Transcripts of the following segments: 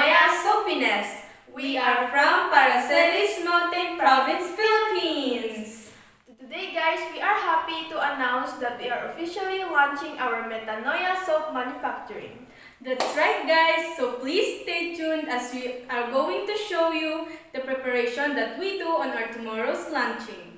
Metanoia Soapiness. We are from Paracelis Mountain Province, Philippines. Today guys, we are happy to announce that we are officially launching our Metanoia soap manufacturing. That's right guys, so please stay tuned as we are going to show you the preparation that we do on our tomorrow's launching.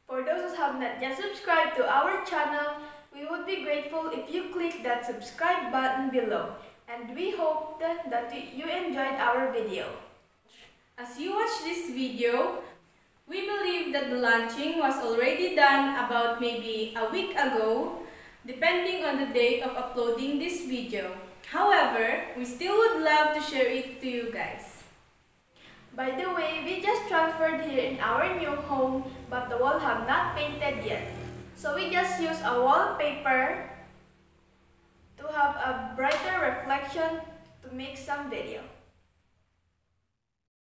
For those who have not yet subscribed to our channel, we would be grateful if you click that subscribe button below. And we hope that you enjoyed our video. As you watch this video, we believe that the launching was already done about maybe a week ago, depending on the date of uploading this video. However, we still would love to share it to you guys. By the way, we just transferred here in our new home, but the walls have not painted yet. So we just use a wallpaper to have a brighter reflection to make some video.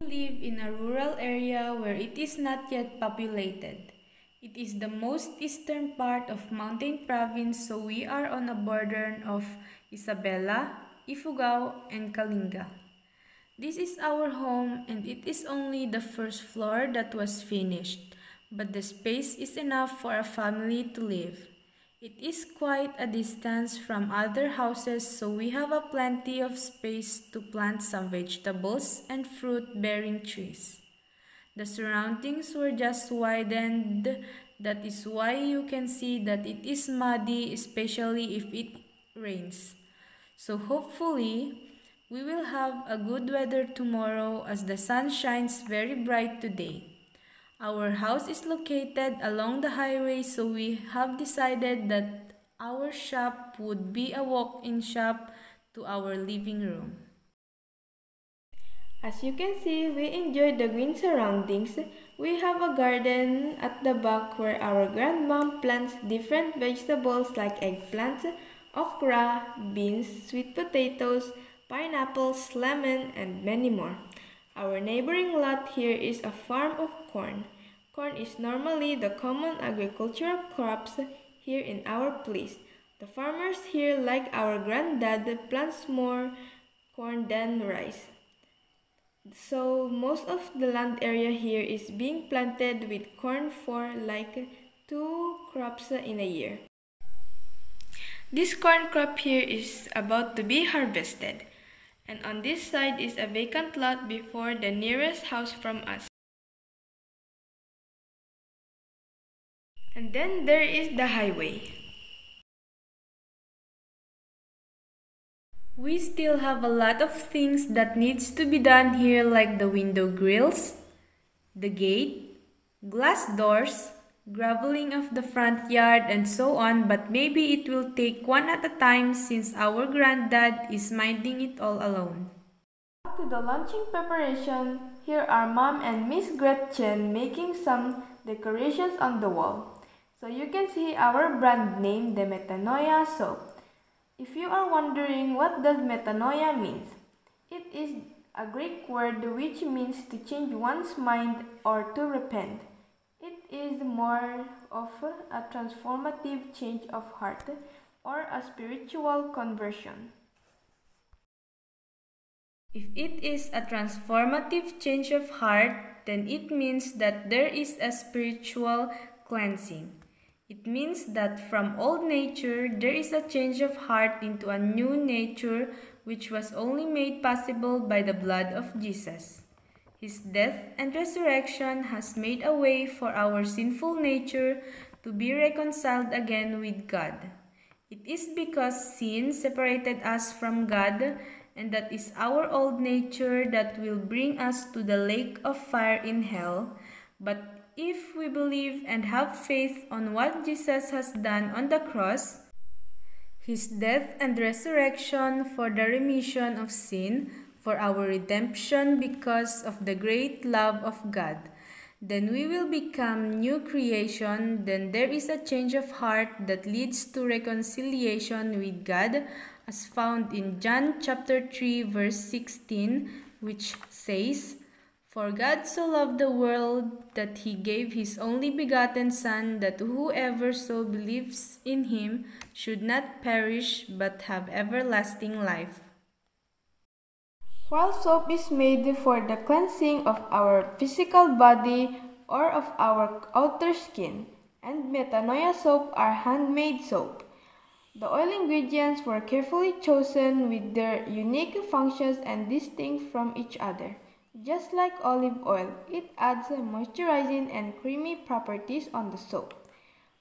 We live in a rural area where it is not yet populated. It is the most eastern part of Mountain Province, so we are on a border of Isabela, Ifugao, and Kalinga. This is our home and it is only the first floor that was finished, but the space is enough for a family to live. It is quite a distance from other houses, so we have a plenty of space to plant some vegetables and fruit-bearing trees. The surroundings were just widened, that is why you can see that it is muddy, especially if it rains. So hopefully, we will have a good weather tomorrow as the sun shines very bright today. Our house is located along the highway, so we have decided that our shop would be a walk-in shop to our living room. As you can see, we enjoy the green surroundings. We have a garden at the back where our grandmom plants different vegetables like eggplants, okra, beans, sweet potatoes, pineapples, lemon, and many more. Our neighboring lot here is a farm of corn. Corn is normally the common agricultural crops here in our place. The farmers here, like our granddad, plants more corn than rice. So most of the land area here is being planted with corn for like 2 crops in a year. This corn crop here is about to be harvested. And on this side is a vacant lot before the nearest house from us. And then there is the highway. We still have a lot of things that needs to be done here, like the window grills, the gate, glass doors, graveling of the front yard, and so on, but maybe it will take one at a time since our granddad is minding it all alone. Back to the launching preparation, here are Mom and Miss Gretchen making some decorations on the wall. So you can see our brand name, the Metanoia soap. If you are wondering what does metanoia means, it is a Greek word which means to change one's mind or to repent. It is more of a transformative change of heart or a spiritual conversion. If it is a transformative change of heart, then it means that there is a spiritual cleansing. It means that from old nature, there is a change of heart into a new nature which was only made possible by the blood of Jesus. His death and resurrection has made a way for our sinful nature to be reconciled again with God. It is because sin separated us from God, and that is our old nature that will bring us to the lake of fire in hell. But if we believe and have faith on what Jesus has done on the cross, His death and resurrection for the remission of sin, for our redemption because of the great love of God, then we will become new creation. Then there is a change of heart that leads to reconciliation with God, as found in John chapter 3 verse 16, which says, "For God so loved the world that He gave His only begotten Son, that whoever so believes in Him should not perish but have everlasting life." While soap is made for the cleansing of our physical body or of our outer skin, and Metanoia soap are handmade soap. The oil ingredients were carefully chosen with their unique functions and distinct from each other. Just like olive oil, it adds moisturizing and creamy properties on the soap.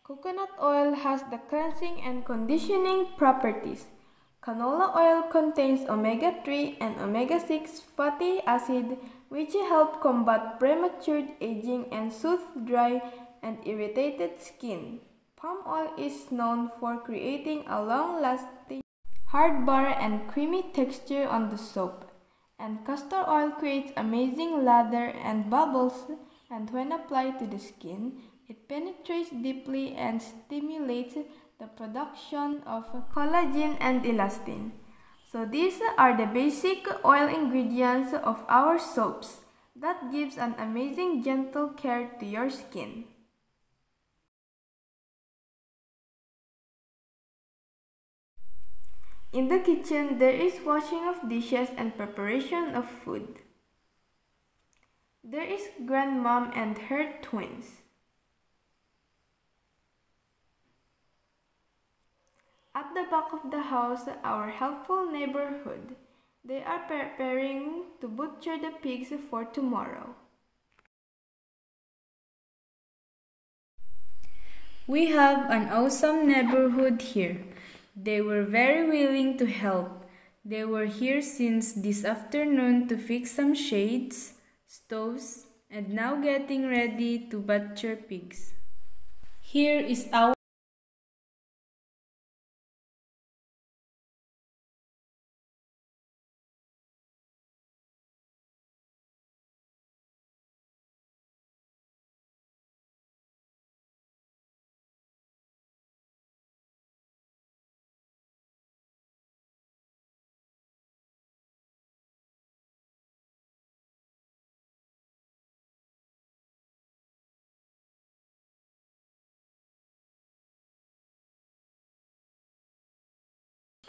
Coconut oil has the cleansing and conditioning properties. Canola oil contains omega-3 and omega-6 fatty acid which help combat premature aging and soothe dry and irritated skin. Palm oil is known for creating a long-lasting, hard bar and creamy texture on the soap. And castor oil creates amazing lather and bubbles, and when applied to the skin, it penetrates deeply and stimulates the production of collagen and elastin. So these are the basic oil ingredients of our soaps that gives an amazing gentle care to your skin. In the kitchen, there is washing of dishes and preparation of food. There is grandmom and her twins. At the back of the house, our helpful neighborhood. They are preparing to butcher the pigs for tomorrow. We have an awesome neighborhood here. They were very willing to help. They were here since this afternoon to fix some shades, stoves, and now getting ready to butcher pigs. Here is our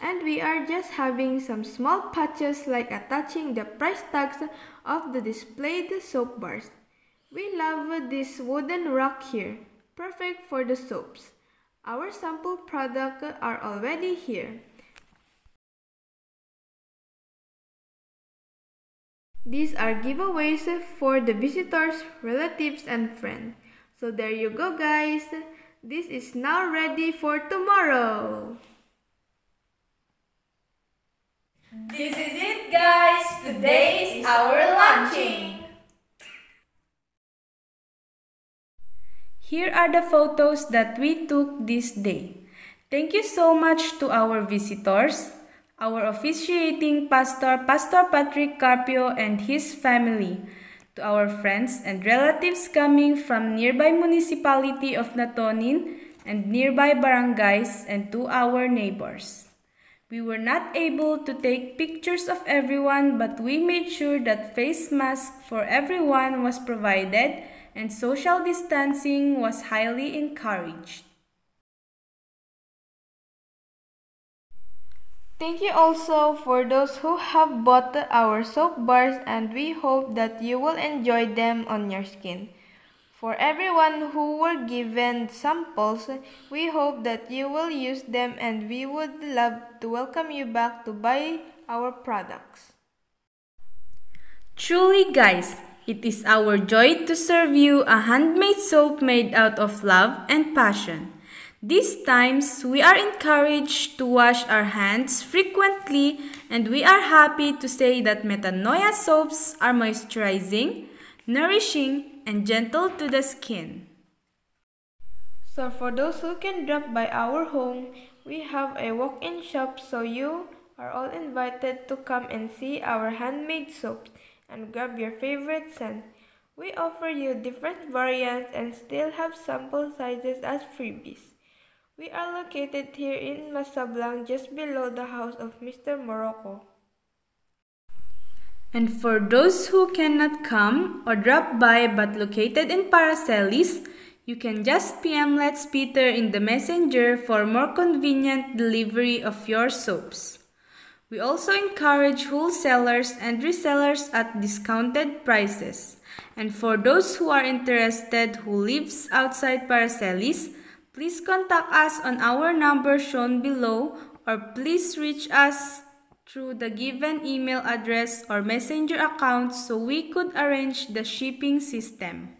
And we are just having some small patches like attaching the price tags of the displayed soap bars. We love this wooden rack here, perfect for the soaps. Our sample products are already here. These are giveaways for the visitors, relatives, and friends. So there you go, guys. This is now ready for tomorrow. This is it, guys. Today is our launching. Here are the photos that we took this day. Thank you so much to our visitors, our officiating pastor, Pastor Patrick Carpio and his family, to our friends and relatives coming from nearby municipality of Natonin and nearby barangays, and to our neighbors. We were not able to take pictures of everyone, but we made sure that face mask for everyone was provided and social distancing was highly encouraged. Thank you also for those who have bought our soap bars, and we hope that you will enjoy them on your skin. For everyone who were given samples, we hope that you will use them, and we would love to welcome you back to buy our products. Truly, guys, it is our joy to serve you a handmade soap made out of love and passion. These times, we are encouraged to wash our hands frequently, and we are happy to say that Metanoia soaps are moisturizing, nourishing, and gentle to the skin. So for those who can drop by our home, we have a walk-in shop, so you are all invited to come and see our handmade soaps and grab your favorite scent. We offer you different variants and still have sample sizes as freebies. We are located here in Masablang, just below the house of Mr. Morocco. And for those who cannot come or drop by but located in Paracelis, you can just PM Let's Peter in the messenger for more convenient delivery of your soaps. We also encourage wholesalers and resellers at discounted prices. And for those who are interested who lives outside Paracelis, please contact us on our number shown below, or please reach us through the given email address or messenger account so we could arrange the shipping system.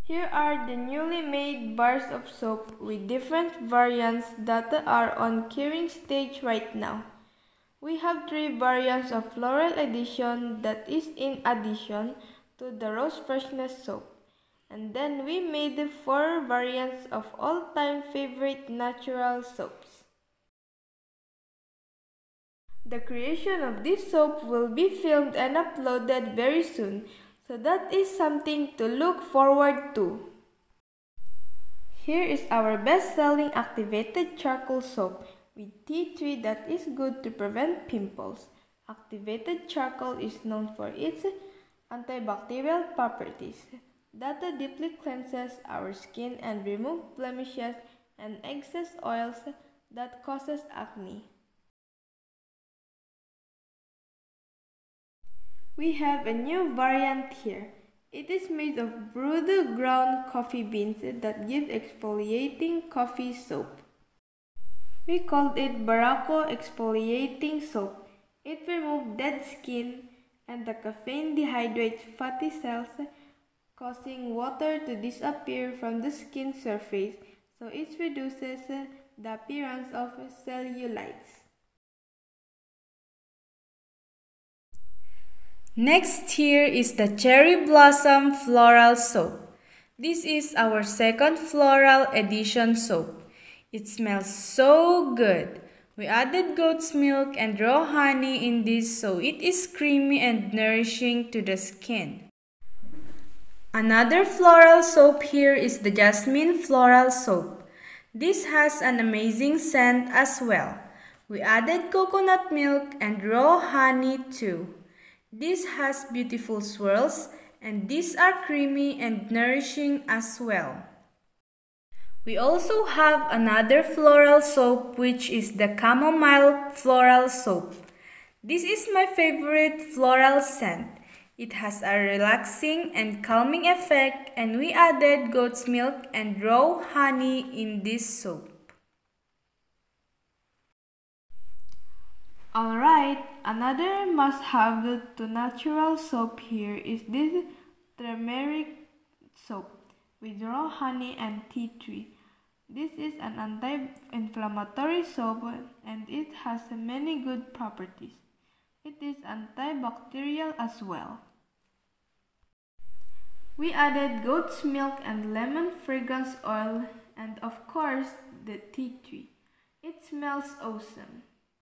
Here are the newly made bars of soap with different variants that are on curing stage right now. We have 3 variants of floral edition that is in addition to the rose freshness soap. And then we made 4 variants of all-time favorite natural soaps. The creation of this soap will be filmed and uploaded very soon, so that is something to look forward to. Here is our best-selling activated charcoal soap with tea tree that is good to prevent pimples. Activated charcoal is known for its antibacterial properties that deeply cleanses our skin and removes blemishes and excess oils that causes acne. We have a new variant here. It is made of brewed ground coffee beans that gives exfoliating coffee soap. We called it Barako Exfoliating Soap. It removes dead skin and the caffeine dehydrates fatty cells, causing water to disappear from the skin surface, so it reduces the appearance of cellulites. Next here is the Cherry Blossom Floral Soap. This is our second floral edition soap. It smells so good. We added goat's milk and raw honey in this so it is creamy and nourishing to the skin. Another floral soap here is the Jasmine Floral Soap. This has an amazing scent as well. We added coconut milk and raw honey too. This has beautiful swirls and these are creamy and nourishing as well. We also have another floral soap which is the Chamomile Floral Soap. This is my favorite floral scent. It has a relaxing and calming effect and we added goat's milk and raw honey in this soap. Alright, another must-have to natural soap here is this turmeric soap with raw honey and tea tree. This is an anti-inflammatory soap and it has many good properties. It is antibacterial as well. We added goat's milk and lemon fragrance oil and of course the tea tree. It smells awesome.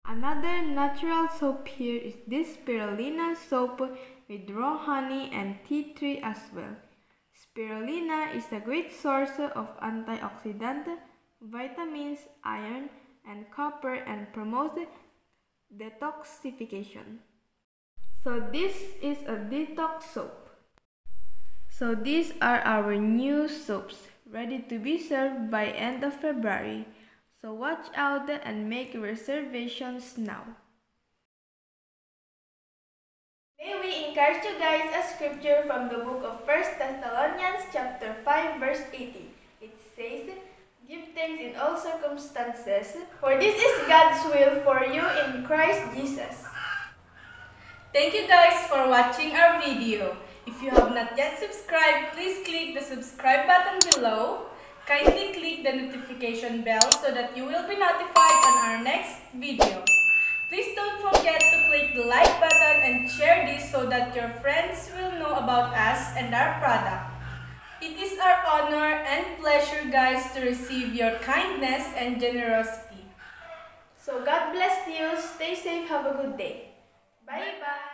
Another natural soap here is this spirulina soap with raw honey and tea tree as well. Spirulina is a great source of antioxidant, vitamins, iron, and copper and promotes detoxification. So this is a detox soap. So these are our new soaps, ready to be served by end of February. So watch out and make reservations now. May we encourage you guys a scripture from the book of 1 Thessalonians chapter 5 verse 18. It says, "Give thanks in all circumstances, for this is God's will for you in Christ Jesus." Thank you guys for watching our video. If you have not yet subscribed, please click the subscribe button below. Kindly click the notification bell so that you will be notified on our next video. Please don't forget to click the like button and share this so that your friends will know about us and our product. It is our honor and pleasure guys to receive your kindness and generosity. So God bless you, stay safe, have a good day. Bye bye.